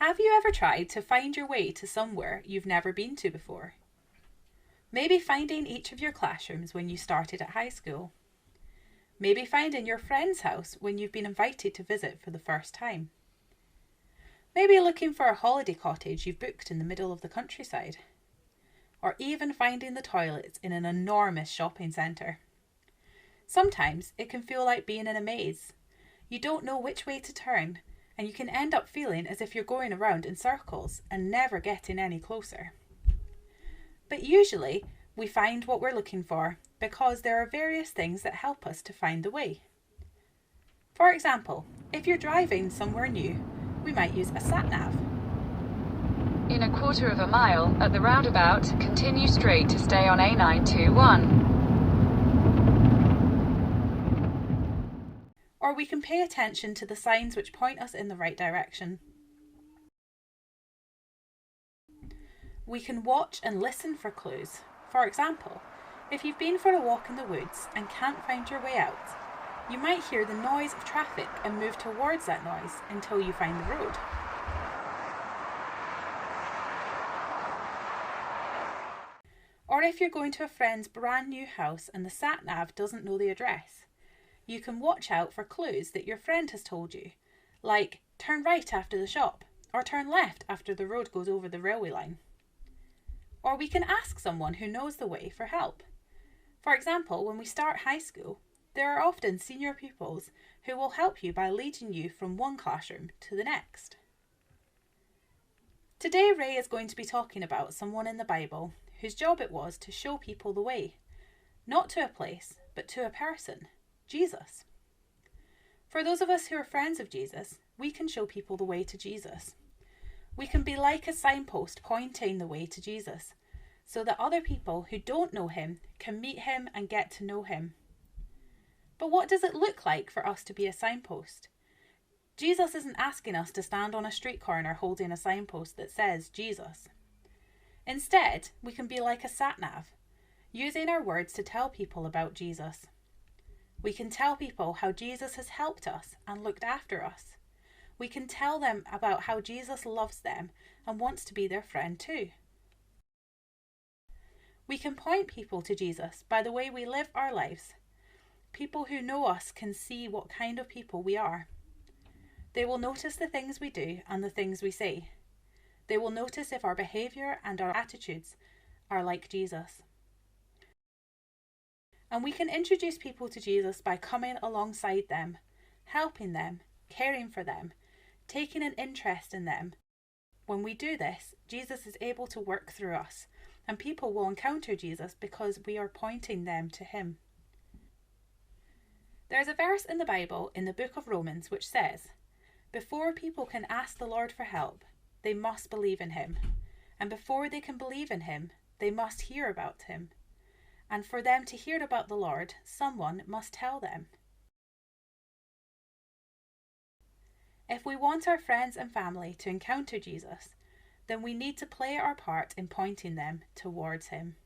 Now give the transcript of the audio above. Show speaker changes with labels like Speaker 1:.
Speaker 1: Have you ever tried to find your way to somewhere you've never been to before? Maybe finding each of your classrooms when you started at high school. Maybe finding your friend's house when you've been invited to visit for the first time. Maybe looking for a holiday cottage you've booked in the middle of the countryside. Or even finding the toilets in an enormous shopping centre. Sometimes it can feel like being in a maze. You don't know which way to turn, and you can end up feeling as if you're going around in circles and never getting any closer. But usually, we find what we're looking for because there are various things that help us to find the way. For example, if you're driving somewhere new, we might use a sat-nav.
Speaker 2: In a quarter of a mile, at the roundabout, continue straight to stay on A921.
Speaker 1: Or we can pay attention to the signs which point us in the right direction. We can watch and listen for clues. For example, if you've been for a walk in the woods and can't find your way out, you might hear the noise of traffic and move towards that noise until you find the road. Or if you're going to a friend's brand new house and the sat-nav doesn't know the address, you can watch out for clues that your friend has told you, like turn right after the shop, or turn left after the road goes over the railway line. Or we can ask someone who knows the way for help. For example, when we start high school, there are often senior pupils who will help you by leading you from one classroom to the next. Today Ray is going to be talking about someone in the Bible whose job it was to show people the way, not to a place, but to a person, Jesus. For those of us who are friends of Jesus, we can show people the way to Jesus. We can be like a signpost pointing the way to Jesus, so that other people who don't know him can meet him and get to know him. But what does it look like for us to be a signpost? Jesus isn't asking us to stand on a street corner holding a signpost that says Jesus. Instead, we can be like a sat-nav, using our words to tell people about Jesus. We can tell people how Jesus has helped us and looked after us. We can tell them about how Jesus loves them and wants to be their friend too. We can point people to Jesus by the way we live our lives. People who know us can see what kind of people we are. They will notice the things we do and the things we say. They will notice if our behaviour and our attitudes are like Jesus. And we can introduce people to Jesus by coming alongside them, helping them, caring for them, taking an interest in them. When we do this, Jesus is able to work through us, and people will encounter Jesus because we are pointing them to him. There's a verse in the Bible in the book of Romans which says, "Before people can ask the Lord for help, they must believe in him. And before they can believe in him, they must hear about him. And for them to hear about the Lord, someone must tell them." If we want our friends and family to encounter Jesus, then we need to play our part in pointing them towards him.